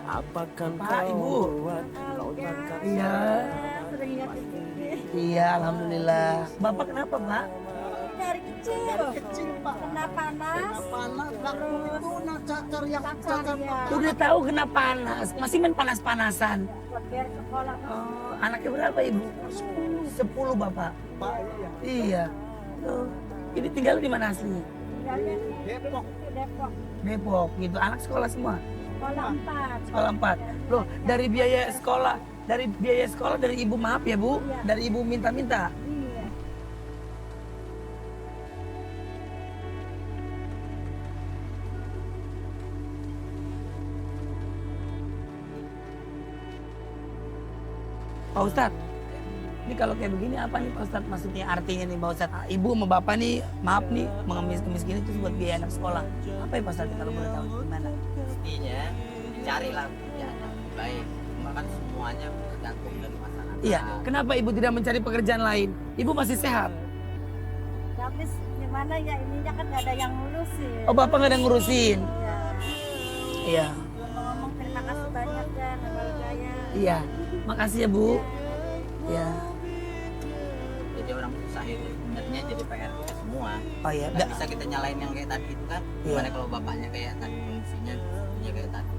Apakah Pak, Ibu. Iya. Sering ingat ini. Iya, alhamdulillah. Bapak kenapa, Pak? Dari kecil. Kena panas. Cacar ya. Udah tahu kena panas, masih main panas-panasan. Biar sekolah. Oh, anaknya berapa, Ibu? 10 Bapak. Iya. Tuh. Ini tinggal di mana aslinya? Tinggalnya di Depok. Depok gitu. Anak sekolah semua. Sekolah 4. Sekolah 4. Loh, dari biaya sekolah, dari Ibu, maaf ya, Bu. Iya. Dari Ibu minta-minta. Iya. Pak Ustadz, ini kalau kayak begini apa nih Pak Ustadz? Maksudnya artinya nih Pak Ustadz, Ibu sama Bapak nih, maaf nih, mengemis-kemis gini terus buat biaya anak sekolah. Apa ya Pak Ustadz kalau boleh tahu gimana? Intinya carilah pekerjaan yang lebih baik. Cuma kan semuanya tergantung dari masyarakat. Iya, kenapa Ibu tidak mencari pekerjaan lain? Ibu masih sehat. Tapi gimana ya, ininya kan gak ada yang ngurusin. Oh Bapak nggak ada ngurusin? Iya. Iya, Ngomong terima kasih banyak ya, nama saya. iya. Makasih ya Bu. Iya. Jadi orang usaha itu sebenarnya jadi PR kita semua. Oh iya, Nggak bisa kita nyalain yang kayak tadi itu kan. Iya. Gimana kalau bapaknya kayak tadi kondisinya dia kayak tadi.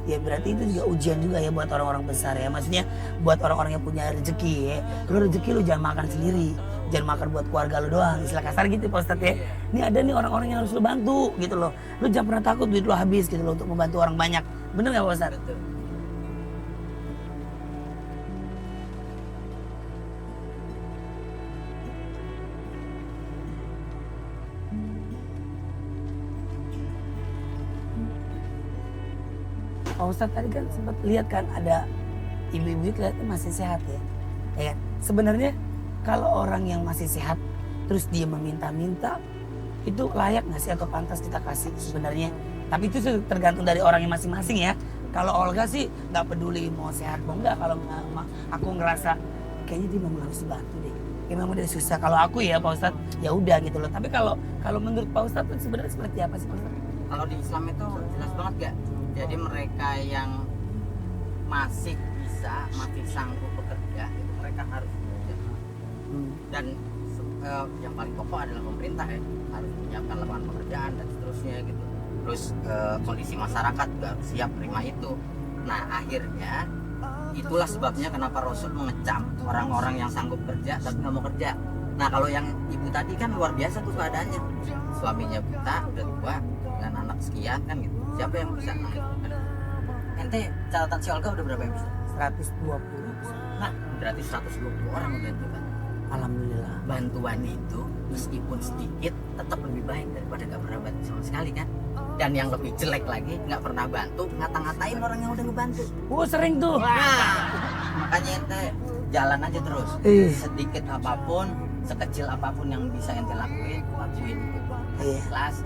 ya berarti itu juga ujian juga ya buat orang-orang besar ya. Maksudnya buat orang-orang yang punya rezeki ya. Lu rezeki lu jangan makan sendiri. Jangan makan buat keluarga lu doang. Istilah kasar gitu Pak Ustadz ya. Ini ada nih orang-orang yang harus lu bantu gitu loh. Lu jangan pernah takut duit lu habis gitu loh untuk membantu orang banyak. Bener gak Pak Ustadz? Betul. Pak Ustadz tadi kan sempat lihat kan ada ibu-ibu kelihatannya masih sehat ya. Ya kan? Sebenarnya kalau orang yang masih sehat terus dia meminta-minta itu layak nggak sih atau pantas kita kasih sebenarnya? Tapi itu tergantung dari orangnya masing-masing ya. Kalau Olga sih nggak peduli mau sehat mau enggak. Kalau aku ngerasa kayaknya dia memang harus dibantu deh. Kayak memang dia susah. Kalau aku ya Pak Ustadz ya udah gitu loh. Tapi kalau menurut Pak Ustadz itu sebenarnya seperti apa sih Pak Ustadz? Kalau di Islam itu jelas banget gak? Jadi mereka yang masih bisa, masih sanggup bekerja, itu mereka harus bekerja. Dan yang paling pokok adalah pemerintah ya, harus menyiapkan lapangan pekerjaan dan seterusnya gitu. Terus kondisi masyarakat juga harus siap terima itu. Nah akhirnya itulah sebabnya kenapa Rasul mengecam orang-orang yang sanggup kerja tapi nggak mau kerja. Nah kalau yang ibu tadi kan luar biasa tuh keadaannya, suaminya buta, udah tua, dengan anak sekian kan gitu. Siapa yang bisa naik? Ente catatan si Olga udah berapa yang bisa? 120. Nah berarti 120 orang udah itu kan. Alhamdulillah. Bantuan itu meskipun sedikit tetap lebih baik daripada nggak pernah bantu sama sekali kan. Dan yang lebih jelek lagi nggak pernah bantu, ngata-ngatain orang yang udah ngebantu. Sering tuh. Nah, makanya ente jalan aja terus. Ih. Sedikit apapun, sekecil apapun yang bisa ente lakuin itu. Iya. Ikhlas,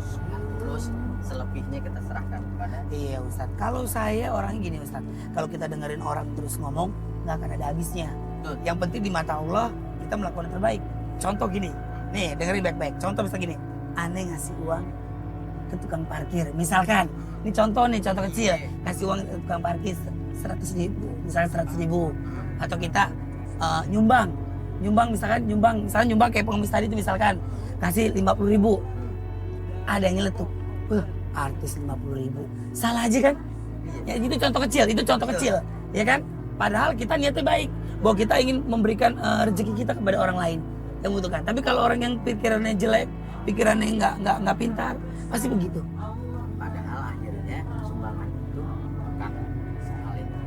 terus selebihnya kita serahkan kepada. Iya Ustadz, kalau saya orangnya gini Ustadz, kalau kita dengerin orang terus ngomong nggak akan ada habisnya. Betul. Yang penting di mata Allah kita melakukan yang terbaik. Contoh gini, nih dengerin baik-baik. Contoh misalnya gini, aneh ngasih uang ke tukang parkir, misalkan, ini contoh kecil, kasih uang ke tukang parkir 100.000, misalnya 100.000, atau kita nyumbang misalnya nyumbang kayak pengemis tadi itu misalkan kasih 50.000, ada yang nyeletuk, artis 50.000, salah aja kan? Ya itu contoh kecil, ya kan? Padahal kita niatnya baik, bahwa kita ingin memberikan rezeki kita kepada orang lain yang membutuhkan. Tapi kalau orang yang pikirannya jelek, pikirannya nggak pintar, pasti begitu. Padahal akhirnya sumbangan itu bukan soal itu,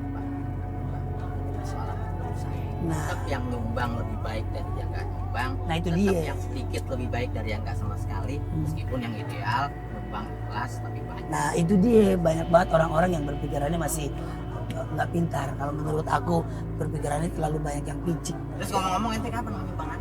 soal usaha. Nah. Tetap yang nyumbang lebih baik dari yang nggak nyumbang. Nah, itu tetap dia. yang sedikit lebih baik dari yang nggak sama sekali. Meskipun yang ideal nyumbang ikhlas tapi banyak. Nah itu dia, banyak banget orang-orang yang berpikirannya masih nggak pintar. Kalau menurut aku berpikirannya terlalu banyak yang picik. Terus ngomong-ngomong ente kapan mau nyumbangan?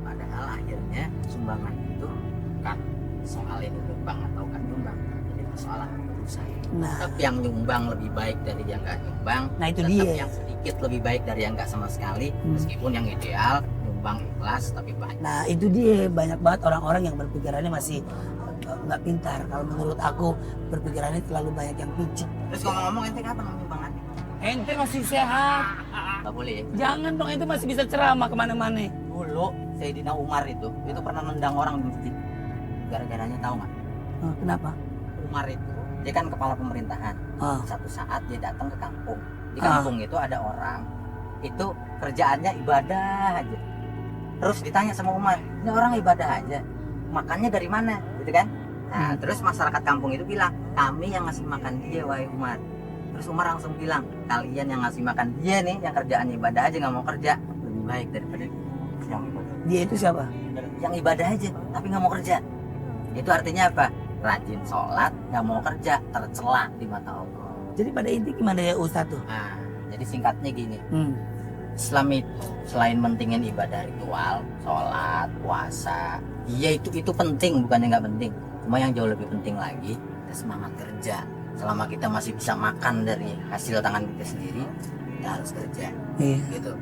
Padahal akhirnya sumbangan itu bukan soal ini nyumbang atau nggak nyumbang. Jadi persoalan usaha. Nah. Tetap yang nyumbang lebih baik dari yang nggak nyumbang. Nah, itu tetap dia. yang sedikit lebih baik dari yang nggak sama sekali. Meskipun yang ideal nyumbang ikhlas tapi banyak. Nah itu dia, banyak banget orang-orang yang berpikirannya masih nggak pintar. Kalau menurut aku berpikirannya terlalu banyak yang picik. Terus ngomong-ngomong ente kapan nyumbangannya? Ente masih sehat. Gak boleh ya? Jangan dong, ente masih bisa ceramah kemana-mana. Dulu Sayyidina Umar itu pernah nendang orang di masjid. Gara-garanya tahu nggak? Kenapa? Umar itu dia kan kepala pemerintahan. Ah. Satu saat dia datang ke kampung. Di kampung itu ada orang itu kerjaannya ibadah aja. Terus ditanya sama Umar, ini orang ibadah aja, makannya dari mana, gitu kan? Nah, terus masyarakat kampung itu bilang, kami yang ngasih makan dia, wahai Umar. Terus Umar langsung bilang, kalian yang ngasih makan dia nih, yang kerjaannya ibadah aja nggak mau kerja, lebih baik daripada yang ibadah. Dia itu siapa? Yang ibadah aja, tapi nggak mau kerja. Itu artinya apa? Rajin sholat, nggak mau kerja, tercela di mata Allah. Jadi pada inti gimana ya Ustadz tuh? Nah, jadi singkatnya gini, Hmm. Islam itu selain mentingin ibadah ritual, sholat, puasa, iya itu penting, bukannya nggak penting. Cuma yang jauh lebih penting lagi, kita semangat kerja. Selama kita masih bisa makan dari hasil tangan kita sendiri, kita harus kerja. Iya. Gitu.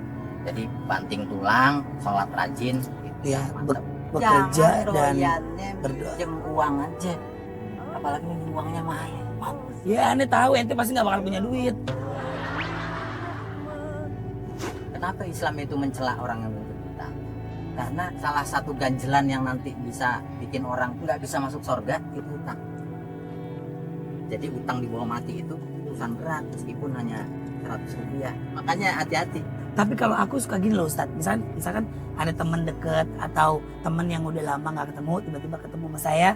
Jadi banting tulang, sholat rajin, gitu. Ya, Mantap. bekerja Jangan dan doyannya berdoa. minjem uang aja. Apalagi minjem uangnya mahal. Mampus. Ya aneh tahu ente pasti nggak bakal punya duit. Kenapa Islam itu mencela orang yang menuntut utang? Karena salah satu ganjelan yang nanti bisa bikin orang nggak bisa masuk surga itu utang. Jadi utang di bawah mati itu urusan berat meskipun hanya 100 rupiah. Makanya hati-hati. Tapi kalau aku suka gini loh Ustadz, misalkan ada teman deket atau teman yang udah lama nggak ketemu, tiba-tiba ketemu sama saya,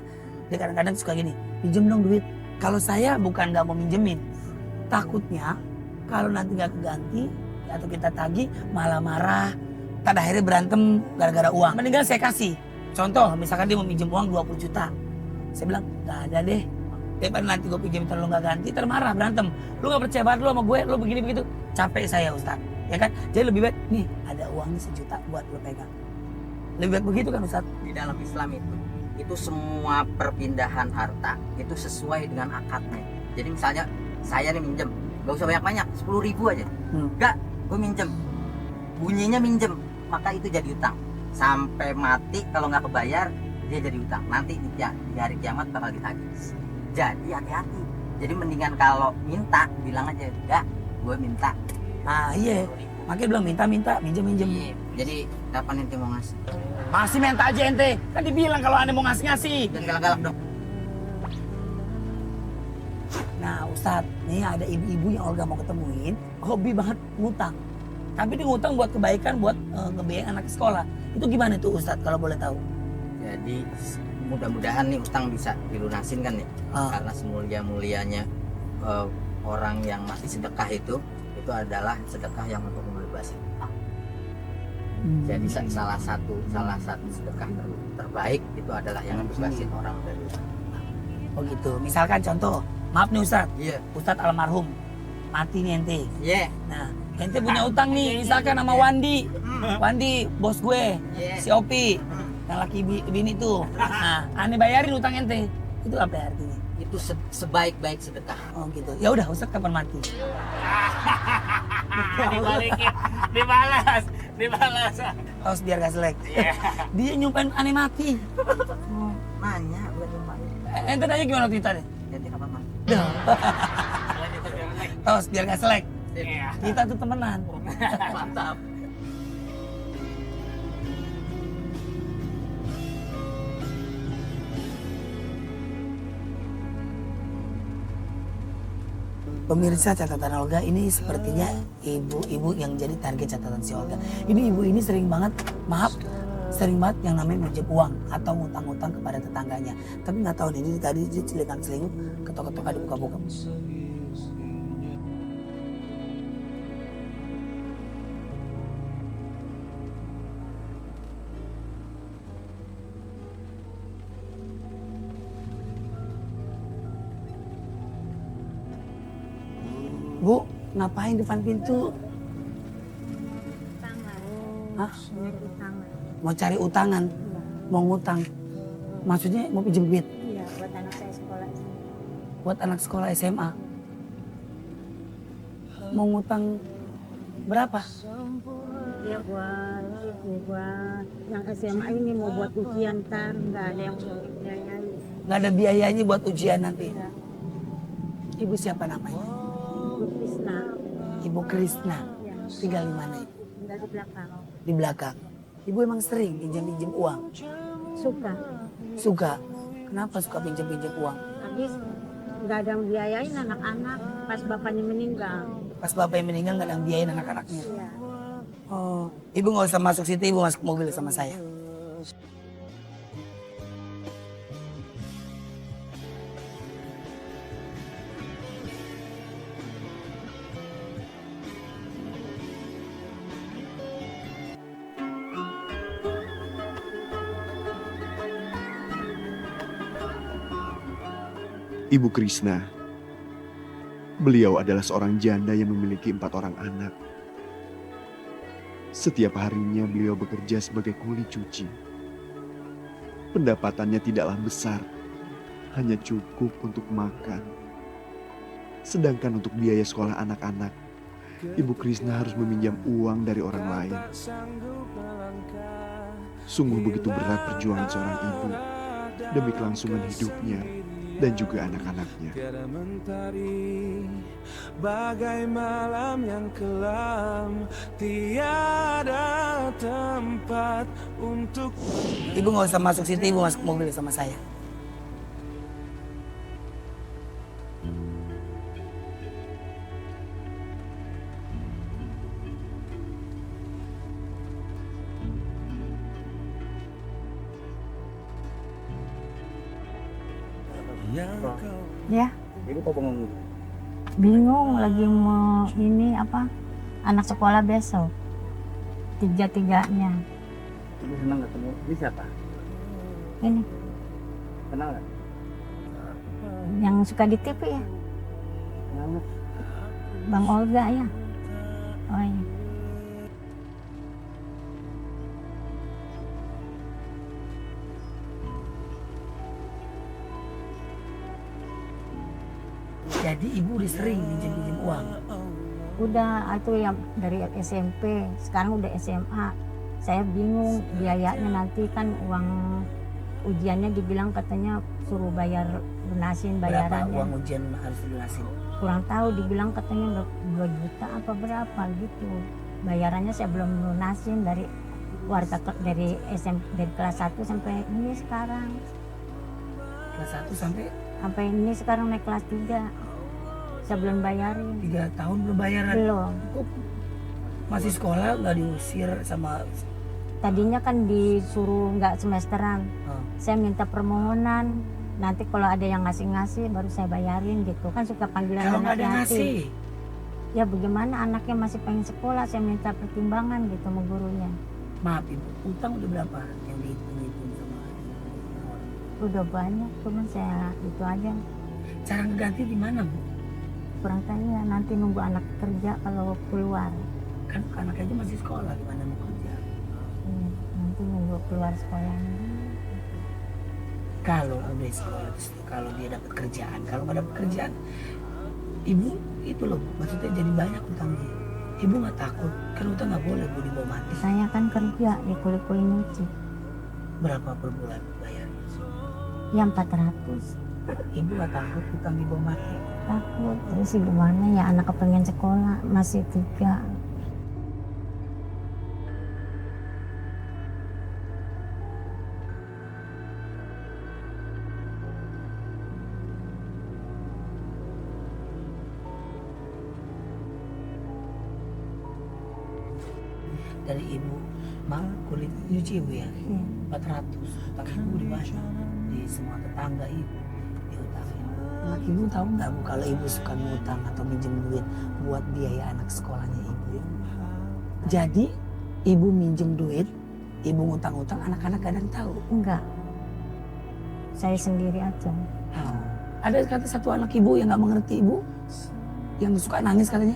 dia kadang-kadang suka gini, pinjem dong duit. Kalau saya bukan nggak mau minjemin, takutnya kalau nanti nggak keganti atau kita tagih malah marah, pada akhirnya berantem gara-gara uang. Mendingan saya kasih. Contoh, misalkan dia mau minjem uang 20 juta, saya bilang nggak ada deh. Daripada nanti gue pinjam terlalu nggak ganti, termarah berantem. Lu nggak percaya banget lu sama gue, lu begini begitu, capek saya Ustadz. Ya kan? Jadi lebih baik nih ada uang nih 1 juta buat lu pegang. Lebih baik begitu kan Ustadz? Di dalam Islam itu semua perpindahan harta itu sesuai dengan akadnya. Jadi misalnya saya nih minjem, gak usah banyak-banyak, 10.000 aja. Enggak, gue minjem, bunyinya minjem, maka itu jadi utang. Sampai mati kalau nggak kebayar dia jadi utang. Nanti di hari kiamat bakal ditagih. Jadi hati-hati. Jadi mendingan kalau minta bilang aja, enggak, gue minta. Nah iya, makanya bilang minta, minjem. Iya. Jadi kapan ente mau ngasih? Masih minta aja ente, kan dibilang kalau anda mau ngasih. Dan galak-galak dong. Nah Ustadz, nih ada ibu-ibu yang Olga mau ketemuin, hobi banget ngutang. Tapi dia ngutang buat kebaikan, buat ngebiayain anak sekolah. Itu gimana tuh Ustadz kalau boleh tahu? Jadi mudah-mudahan nih utang bisa dilunasin kan ya. Karena semulia-mulianya orang yang masih sedekah itu adalah sedekah yang untuk membebaskan utang. Jadi salah satu sedekah terbaik itu adalah yang membebasin orang dari utang. Oh gitu. Misalkan contoh, maaf nih Ustadz, Iya. Ustadz almarhum mati nih ente. Iya. Nah, ente punya utang nih, misalkan sama Wandi. Wandi, bos gue, si Opi, yang laki bini tuh. Nah, aneh bayarin utang ente. Itu apa artinya? Itu sebaik-baik sedekah. Oh gitu. Ya udah, Ustadz kapan mati? Dibalikin, dibalas. Tos biar gak selek. Dia nyumpain aneh mati. Nanya bukan cuma Ente nanya gimana waktu itu deh? ente kapan mati? Tos biar gak selek. Iya. Kita tuh temenan. Mantap. Pemirsa catatan Olga, ini sepertinya ibu-ibu yang jadi target catatan si Olga. Ini ibu ini sering banget yang namanya minjem uang atau ngutang-ngutang kepada tetangganya. Tapi nggak tahu nih, ini tadi dia celingak-celinguk, ketok-ketok ada buka-buka. Bu, ngapain depan pintu? Tangan. Hah? Nyari tangan. Mau cari utangan? Mau ngutang? Maksudnya mau pinjem duit? Iya, buat anak saya sekolah. Buat anak sekolah SMA? Mau ngutang berapa? Ya buat yang SMA ini mau buat ujian ntar, nggak ada yang mau biayai. Nggak ada biayanya buat ujian nanti. Ibu siapa namanya? Ibu Krisna. Ibu Krisna. Ya, Tinggal di mana ibu? tinggal di belakang. Di belakang. Ibu emang sering pinjam-pinjam uang? Suka. Suka. Kenapa suka pinjam-pinjam uang? Habis nggak ada yang biayain anak-anak pas bapaknya meninggal. Pas bapak yang meninggal nggak ada yang biayain anak-anaknya. Ya. Oh, ibu nggak usah masuk situ, ibu masuk mobil sama saya. Ibu Krisna. Beliau adalah seorang janda yang memiliki 4 orang anak. Setiap harinya beliau bekerja sebagai kuli cuci. Pendapatannya tidaklah besar, hanya cukup untuk makan. Sedangkan untuk biaya sekolah anak-anak, Ibu Krisna harus meminjam uang dari orang lain. Sungguh begitu berat perjuangan seorang ibu demi kelangsungan hidupnya dan juga anak-anaknya. Tiada mentari, bagai malam yang kelam, tiada tempat untuk. Ibu nggak usah masuk situ, ibu masuk mobil sama saya. Ya, Ibu kok bengong? bingung lagi mau ini apa anak sekolah besok. Tiga-tiganya. Ibu senang ketemu. Ini siapa? Ini Kenal nggak? yang suka di TV ya, Kenal. Bang Olga ya. Oh iya. Jadi ibu udah sering pinjam-pinjam uang. Udah itu yang dari SMP, sekarang udah SMA. Saya bingung biayanya nanti kan uang ujiannya dibilang katanya suruh bayar lunasin Berapa bayarannya. uang ujian harus dilunasin? Kurang tahu dibilang katanya 2 juta apa berapa gitu. Bayarannya saya belum lunasin dari dari SMP dari kelas 1 sampai ini sekarang. Kelas 1 sampai Sampai ini sekarang naik kelas 3. Saya belum bayarin. 3 tahun belum bayaran. Belum. Kok masih sekolah nggak diusir sama. Tadinya kan disuruh nggak semesteran. Oh. Saya minta permohonan. Nanti kalau ada yang ngasih-ngasih baru saya bayarin gitu. Kan suka panggilan Kalau nggak anak ada ngasih, Ya bagaimana anaknya masih pengen sekolah. Saya minta pertimbangan gitu sama gurunya. maaf ibu, utang udah berapa yang dihitung sama orang? Udah banyak, cuman saya itu aja. Cara ngeganti di mana bu? Kurang tahu ya, nanti nunggu anak kerja kalau keluar. Kan anak aja masih sekolah, gimana mau kerja? Nanti nunggu keluar sekolahnya. Kalau udah sekolah, terus kalau dia dapat kerjaan, kalau nggak dapat kerjaan, ibu itu loh, maksudnya jadi banyak utangnya. Ibu nggak takut, kan utang nggak boleh bu dibawa mati. Saya kan kerja di kuli-kuli nyuci. Berapa per bulan bayar? Ya 400. Ibu nggak takut utang dibawa mati? Takut. Terus gimana ya, anak kepengen sekolah, masih 3. Dari ibu, mang kulit nyuci ibu ya? Ya. 400, utang ibu di mana? Di semua tetangga ibu diutangin. Anak ibu tahu nggak bu kalau ibu suka ngutang atau minjem duit buat biaya anak sekolahnya ibu ya? Jadi ibu minjem duit, ibu ngutang-ngutang, anak-anak kadang tahu. Enggak. Saya sendiri aja. Ada kata satu anak ibu yang nggak mengerti ibu, yang suka nangis katanya.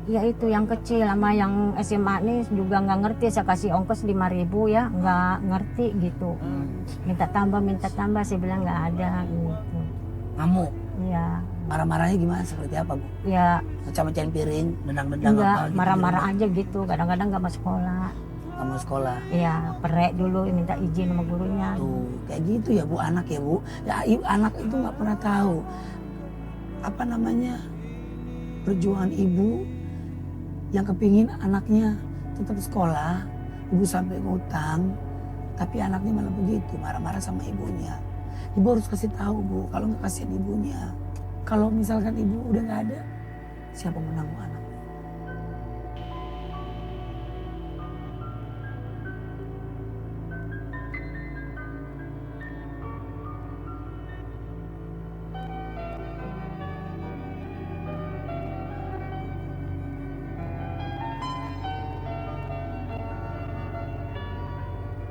Ya itu yang kecil sama yang SMA nih juga nggak ngerti. Saya kasih ongkos 5.000 ya, nggak ngerti gitu. Minta tambah, saya bilang nggak ada gitu. Ngamuk, Ya, marah-marahnya gimana? Seperti apa bu? ya Macam-macam piring, dendang-dendang enggak, apa? Gitu, marah-marah aja gitu. Kadang-kadang nggak mau sekolah. nggak mau sekolah. Iya, perek dulu minta izin sama gurunya. Tuh, kayak gitu ya Bu, anak ya Bu. Ya anak itu nggak pernah tahu apa namanya perjuangan ibu yang kepingin anaknya tetap sekolah, ibu sampai ngutang, tapi anaknya malah begitu, marah-marah sama ibunya. Ibu harus kasih tahu Bu, kalau nggak kasihan ibunya. Kalau misalkan ibu udah nggak ada, siapa menanggung anak?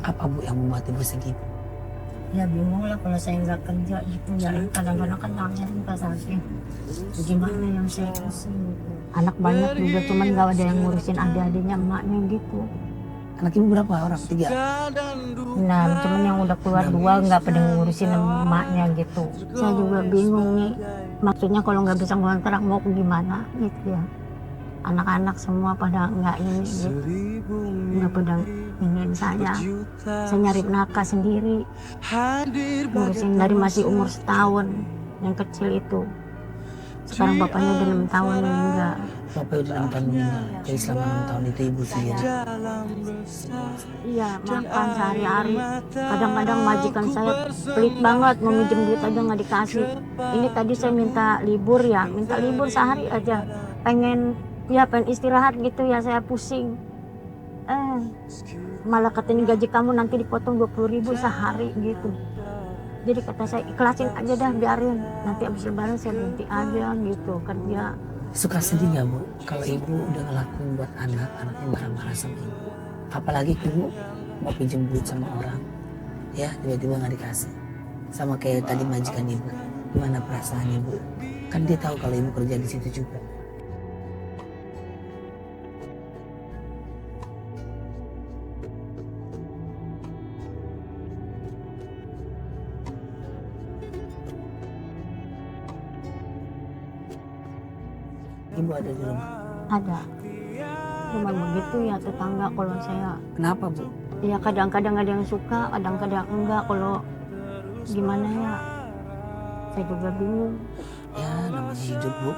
Apa Bu yang membuat ibu sedih? Ya bingung lah kalau saya nggak kerja gitu ya. Kadang-kadang kan tangannya juga sakit. Gimana yang saya pusing gitu. Anak banyak juga cuman nggak ada yang ngurusin adik-adiknya emaknya gitu. Anak ibu berapa orang? 3? Nah cuman yang udah keluar 2 nggak pada ngurusin emaknya gitu. Saya juga bingung nih. Maksudnya kalau nggak bisa ngontrak mau gimana gitu ya. Anak-anak semua pada nggak ini gitu. Nggak pada ingin saya nyari nafkah sendiri, ngurusin dari masih umur setahun yang kecil itu. Sekarang bapaknya udah 6 tahun meninggal. Bapak udah 6 tahun meninggal, jadi selama 6 tahun itu ibu sendiri. Iya, makan sehari-hari. Kadang-kadang majikan saya pelit banget, mau minjem duit aja nggak dikasih. Ini tadi saya minta libur ya, minta libur sehari aja. Pengen istirahat gitu ya, saya pusing. Malah katanya gaji kamu nanti dipotong 20.000 sehari gitu. Jadi kata saya ikhlasin aja dah, biarin. Nanti abis lebaran saya berhenti aja gitu kerja. Suka sedih nggak Bu kalau ibu udah ngelakuin buat anaknya marah-marah sama ibu? Apalagi ibu mau pinjem duit sama orang, ya tiba-tiba nggak dikasih. Sama kayak tadi majikan ibu, gimana perasaan ibu? Kan dia tahu kalau ibu kerja di situ juga. Ibu ada di rumah. Ada. Cuma begitu ya tetangga kalau saya. Kenapa Bu? Ya kadang-kadang ada yang suka, kadang-kadang enggak. Kalau gimana ya, saya juga bingung. Ya namanya hidup Bu,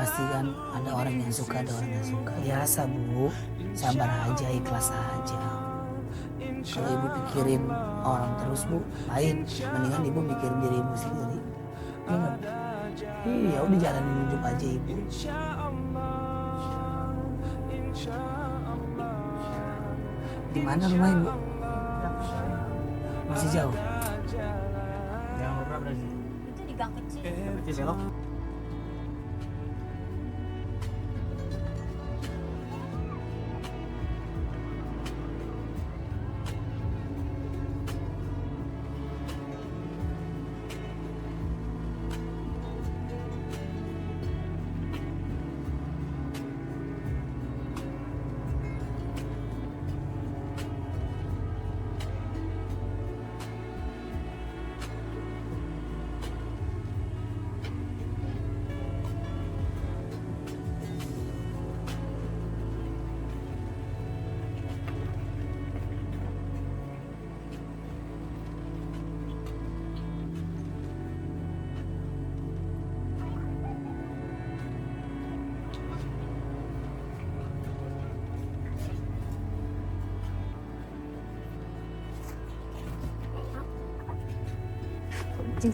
pasti kan ada orang yang suka, ada orang yang suka. Biasa Bu, sabar aja, ikhlas aja. Kalau ibu pikirin orang terus Bu, lain. Mendingan ibu mikirin diri ibu sendiri. Iya nggak, Bu? Iya udah jalanin hidup aja ibu. Di mana rumah ibu? Masih jauh. Yang berapa sih? Itu di gang kecil. Kecil belok.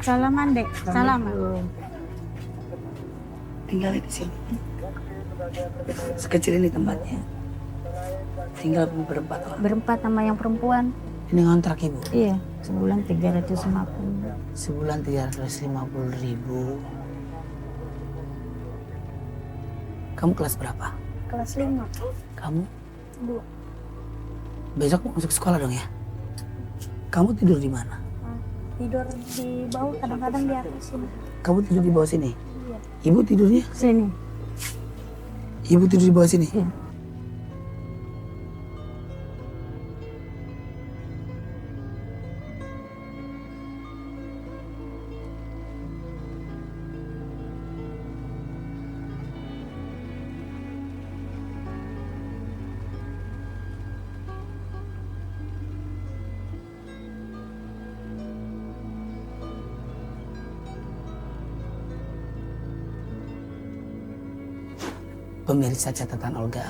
Salaman dek, salaman. Tinggal di sini. Sekecil ini tempatnya. Tinggal berempat orang. Berempat sama yang perempuan. Ini ngontrak ibu. Iya, sebulan 350. Sebulan 350.000. Kamu kelas berapa? Kelas 5. Kamu 2. besok mau masuk sekolah dong ya? Kamu tidur di mana? Tidur di bawah, kadang-kadang di atas sini. Kamu tidur di bawah sini? Iya. Ibu tidurnya? Sini. Ibu tidur di bawah sini? Iya. Pemirsa catatan Olga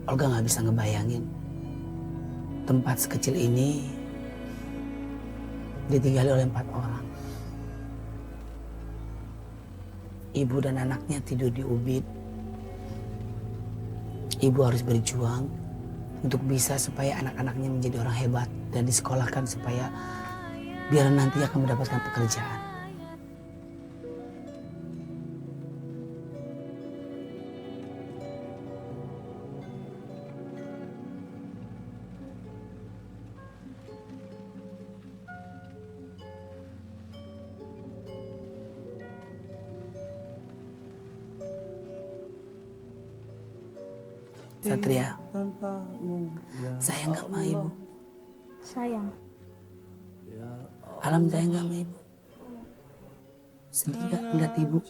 nggak bisa ngebayangin tempat sekecil ini ditinggali oleh 4 orang. Ibu dan anaknya tidur di ubin. Ibu harus berjuang untuk bisa supaya anak-anaknya menjadi orang hebat dan disekolahkan supaya biar nanti akan mendapatkan pekerjaan. Satria, sayang gak sama ibu? Sayang. Alam sayang gak sama ibu? Sedih gak ngeliat ibu?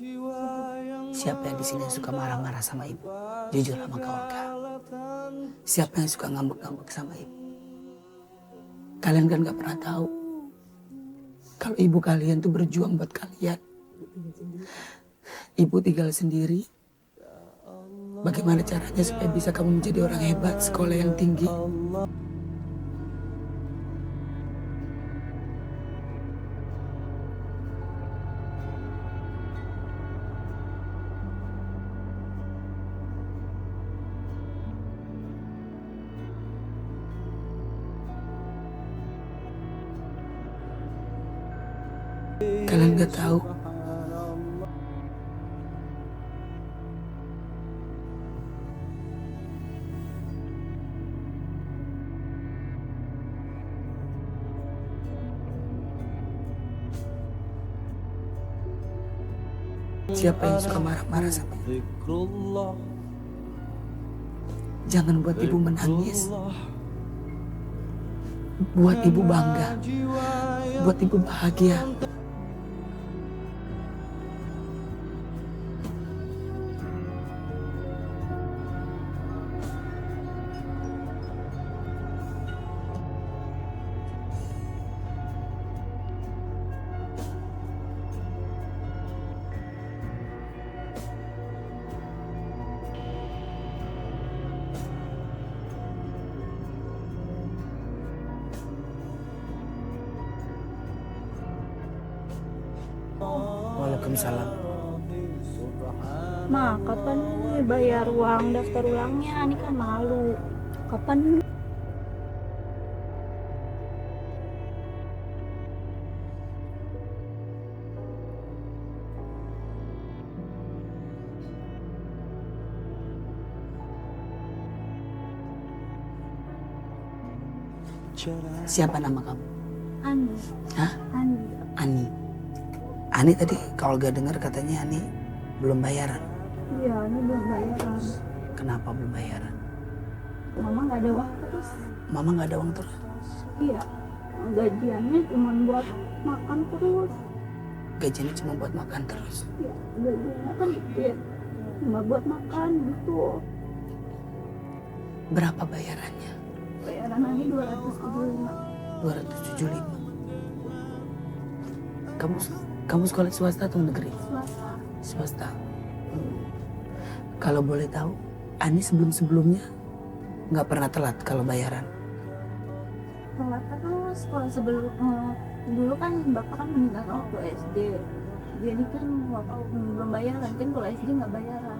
Siapa yang di sini yang suka marah-marah sama ibu? Jujur sama kau, Olga. Siapa yang suka ngambek-ngambek sama ibu? Kalian kan gak pernah tahu kalau ibu kalian tuh berjuang buat kalian. Ibu tinggal sendiri. Bagaimana caranya supaya bisa kamu menjadi orang hebat, sekolah yang tinggi? Kalian gak tahu siapa yang suka marah-marah sama ibu. Jangan buat ibu menangis. Buat ibu bangga. Buat ibu bahagia. Waalaikumsalam. Ma, kapan nih bayar uang daftar ulangnya? Ini kan malu. Kapan nih? Siapa nama kamu? Ani. Hah? Ani. Ani. Ani tadi kalau Olga dengar katanya Ani belum bayaran. Iya, ini belum bayaran. Kenapa belum bayaran? Mama nggak ada uang terus. Mama nggak ada uang terus. Iya. Gajiannya cuma buat makan terus. Gajinya cuma buat makan terus. Iya, gajiannya kan dikit. Cuma buat makan gitu. Berapa bayarannya? Bayaran Ani 275. 275. Kamu sekolah swasta atau negeri? Swasta. Swasta. Kalau boleh tahu, Ani sebelumnya nggak pernah telat kalau bayaran. Telat terus kalau sebelum dulu kan bapak kan meninggal waktu SD. Jadi kan waktu belum bayaran kan kalau SD nggak bayaran.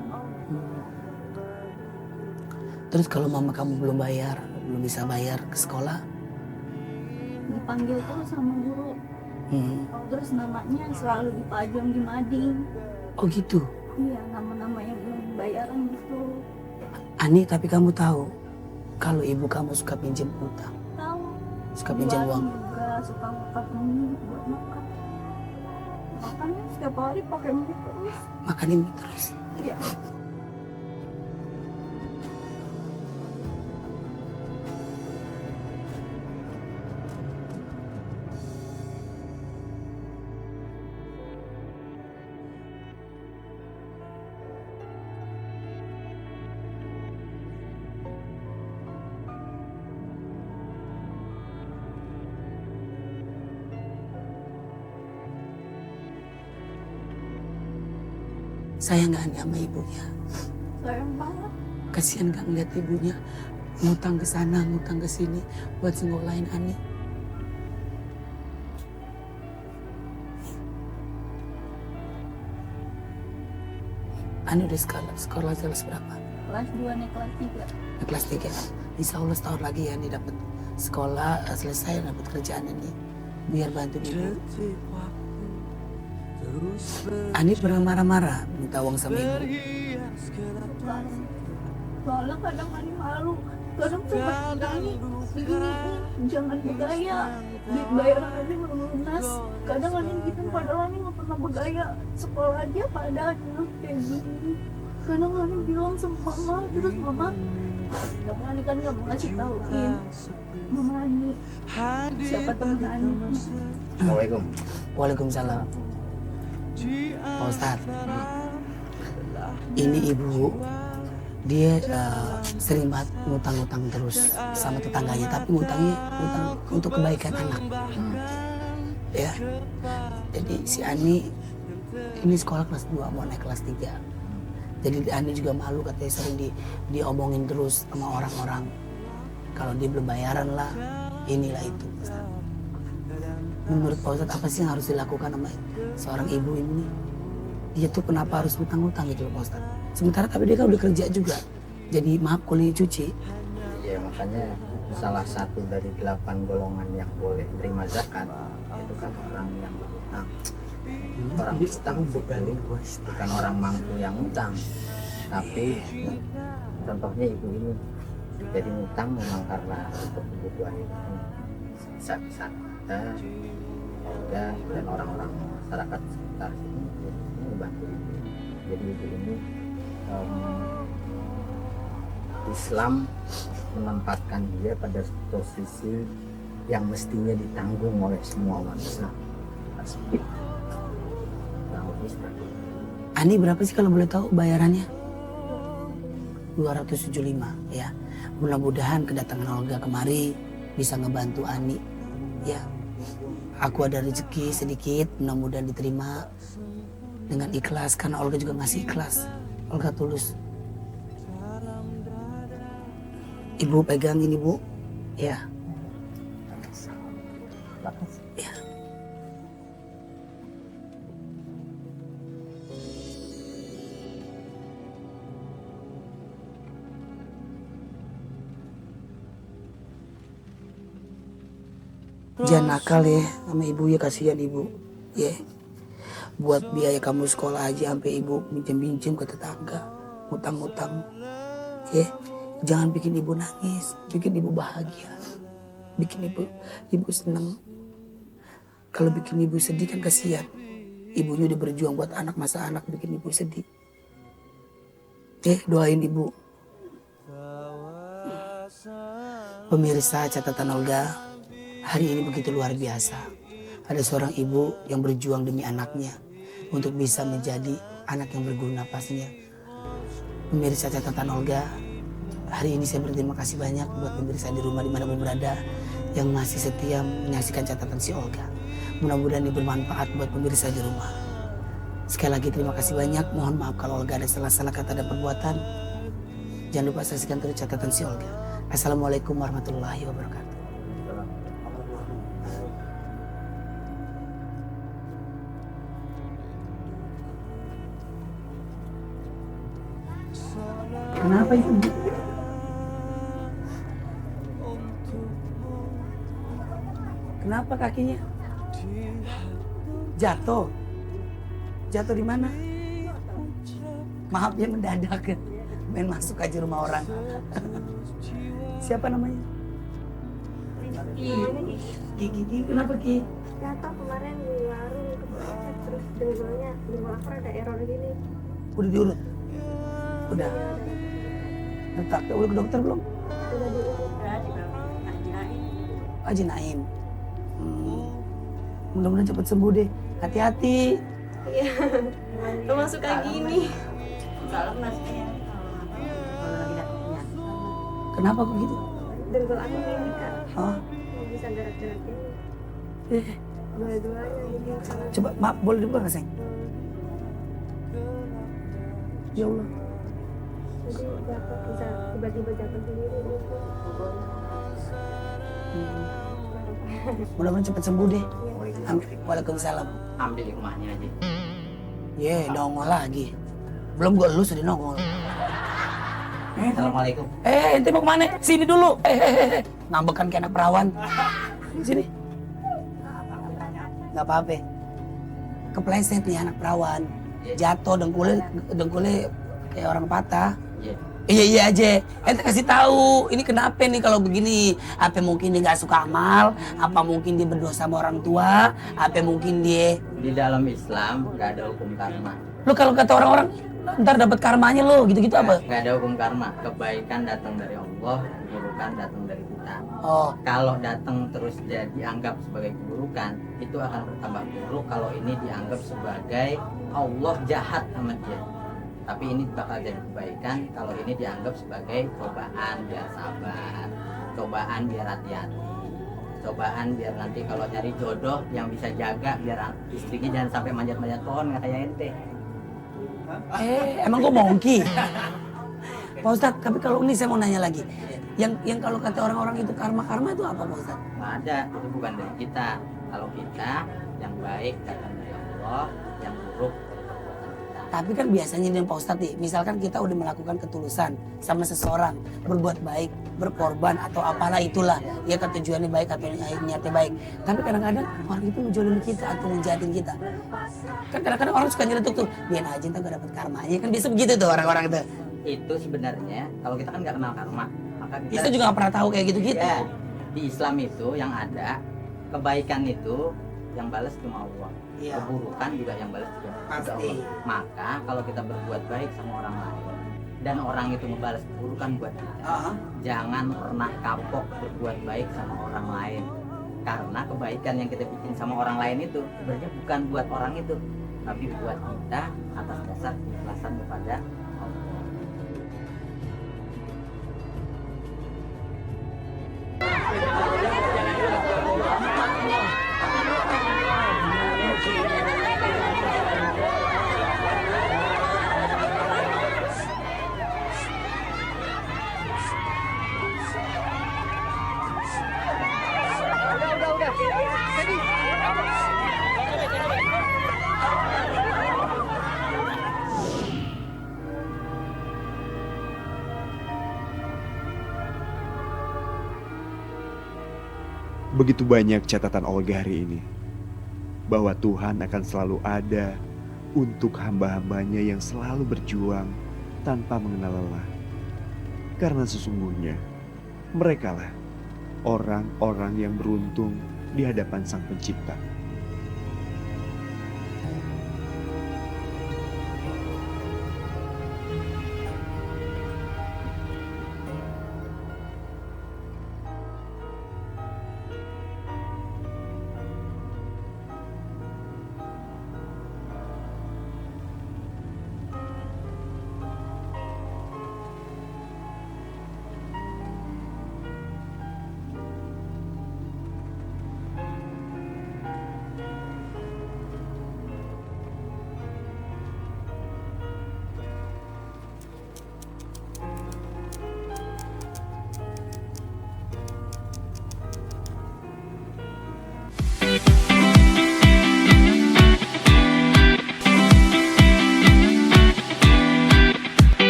Terus kalau mama kamu belum bayar, belum bisa bayar ke sekolah? Dipanggil terus sama guru. Terus namanya selalu dipajang di mading. Oh gitu. Iya, nama-nama yang belum bayaran gitu. Ani, tapi kamu tahu kalau ibu kamu suka pinjam utang, Tahu. suka pinjam uang. Juga suka makan mie buat makan. Makannya setiap hari pakai mie terus. Makan ini terus. Iya. Sayang gak Ani sama ibunya? Sayang banget. Kasihan gak ngeliat ibunya ngutang ke sana, ngutang ke sini buat senkolahin Ani. Ani udah sekolah kelas berapa? Kelas 2 naik kelas 3. Kelas 3. Insya Allah setahun lagi ya nih dapat sekolah selesai dapat kerjaan ini biar bantu ibu. Ani pernah marah-marah minta uang sama ibu. Soalnya kadang Ani malu. Kadang tuh Ani begini, jangan bergaya. Bayaran Ani belum lunas. Kadang Ani gitu padahal Ani nggak pernah bergaya. Sekolah aja padanya kayak gini. Kadang Ani bilang sama mama, terus mama Ani kan nggak mau ngasih tauin. Mama Ani, siapa teman Ani? Assalamualaikum. Waalaikumsalam. Pak Ustadz, ini ibu dia sering banget ngutang-ngutang terus sama tetangganya, tapi ngutang untuk kebaikan anak. Ya, jadi si Ani ini sekolah kelas 2 mau naik kelas 3. Jadi Ani juga malu katanya sering diomongin terus sama orang-orang kalau dia belum bayaran lah, inilah itu. Menurut Pak Ustadz apa sih yang harus dilakukan sama seorang ibu ini? Dia tuh kenapa harus ngutang-ngutang gitu loh Pak Ustadz? Sementara tapi dia kan udah kerja juga. Jadi maaf kuliah cuci. Ya makanya salah satu dari 8 golongan yang boleh terima zakat itu kan orang yang utang. Orang utang bukan orang mampu yang utang. Tapi contohnya ibu ini jadi utang memang karena untuk kebutuhan bisa-bisa dan orang-orang masyarakat sekitar sini membantu ibu. Jadi ibu ini Islam menempatkan dia pada posisi yang mestinya ditanggung oleh semua umat Islam. Ani berapa sih kalau boleh tahu bayarannya? 275 ya. Mudah-mudahan kedatangan Olga kemari bisa ngebantu Ani ya. Aku ada rezeki sedikit, mudah-mudahan diterima dengan ikhlas karena Olga juga ngasih ikhlas. Olga tulus. Ibu pegang ini Bu. Ya. Ya. Jangan nakal ya sama ibu ya, kasihan ibu ya. Buat biaya kamu sekolah aja sampai ibu minjem-minjem ke tetangga, utang-utang ya. Jangan bikin ibu nangis, bikin ibu bahagia, bikin ibu senang. Kalau bikin ibu sedih kan kasihan. Ibunya udah berjuang buat anak, masa anak bikin ibu sedih. Doain ibu. Pemirsa catatan Olga, hari ini begitu luar biasa. Ada seorang ibu yang berjuang demi anaknya untuk bisa menjadi anak yang berguna pastinya. Pemirsa catatan Olga, hari ini saya berterima kasih banyak buat pemirsa di rumah dimanapun berada yang masih setia menyaksikan catatan si Olga. Mudah-mudahan ini bermanfaat buat pemirsa di rumah. Sekali lagi terima kasih banyak. Mohon maaf kalau Olga ada salah-salah kata dan perbuatan. Jangan lupa saksikan terus catatan si Olga. Assalamualaikum warahmatullahi wabarakatuh. Kenapa itu? Kenapa kakinya? Jatuh. Jatuh di mana? Maaf ya mendadak. Main masuk aja rumah orang. Siapa namanya? Ki. Kenapa Ki? Jatuh kemarin di warung kepleset terus dengkulnya ada error gini. Udah diurut? Udah. Letak, udah ke dokter belum? Udah diurut. Haji Naim. Mudah-mudahan cepat sembuh deh. Hati-hati. Iya. Termasuk kayak gini. Kenapa kok gitu? Dengkul aku ini kan. Oh. Nggak bisa gerak-gerak ini. Eh, Dua-duanya jadi salah. coba maaf boleh dibuka nggak sayang? Ya Allah. Jadi jatuh bisa tiba-tiba jatuh sendiri gitu. Mudah-mudahan cepat sembuh deh. Waalaikumsalam. Ambil hikmahnya aja. Ye, nongol lagi. Belum gue lu sudah nongol. Assalamualaikum. Ente mau kemana? Sini dulu. Ngambekan kayak anak perawan. Sini. Gak apa-apa. Kepleset nih anak perawan. Jatuh dengkulnya kayak orang patah. Iya. Iya aja. Ente kasih tahu. Ini kenapa nih kalau begini? Apa mungkin dia nggak suka amal? Apa mungkin dia berdosa sama orang tua? Apa mungkin dia? Di dalam Islam nggak ada hukum karma. Lu kalau kata orang-orang ntar dapat karmanya lo gitu-gitu apa? Nggak ada hukum karma. Kebaikan datang dari Allah, keburukan datang dari kita. Oh, Kalau datang terus dianggap sebagai keburukan, itu akan bertambah buruk. Kalau ini dianggap sebagai Allah jahat sama dia. Tapi ini bakal jadi kebaikan kalau ini dianggap sebagai cobaan biar sabar, cobaan biar hati-hati, cobaan biar nanti kalau cari jodoh yang bisa jaga biar istrinya jangan sampai manjat-manjat pohon nggak kayak ente. emang gua mongki. Pak Ustadz, tapi kalau ini saya mau nanya lagi. Yang kalau kata orang-orang itu karma itu apa Pak Ustadz? Nggak ada, itu bukan dari kita. Kalau kita yang baik datang dari Allah, yang buruk dari perbuatan kita. Tapi kan biasanya dengan Pak Ustadz nih, misalkan kita udah melakukan ketulusan sama seseorang, berbuat baik, berkorban atau apalah itulah, ya kan tujuannya baik atau niatnya baik. Tapi kadang-kadang orang itu menjolimi kita atau menjahatin kita. Kan kadang-kadang orang suka nyeletuk tuh, biar aja ntar gak dapet karmanya, kan bisa begitu tuh orang-orang itu. Itu sebenarnya kalau kita kan nggak kenal karma, maka Kita juga gak pernah tahu kayak gitu-gitu. Ya, di Islam itu yang ada kebaikan itu yang balas cuma Allah. Iya. Keburukan juga yang balas juga Pasti. Allah. Maka kalau kita berbuat baik sama orang lain dan orang itu membalas keburukan buat kita, jangan pernah kapok berbuat baik sama orang lain. Karena kebaikan yang kita bikin sama orang lain itu sebenarnya bukan buat orang itu, tapi buat kita atas dasar keikhlasan kepada Allah. Begitu banyak catatan Olga hari ini, bahwa Tuhan akan selalu ada untuk hamba-hambanya yang selalu berjuang tanpa mengenal lelah. Karena sesungguhnya merekalah orang-orang yang beruntung di hadapan Sang Pencipta.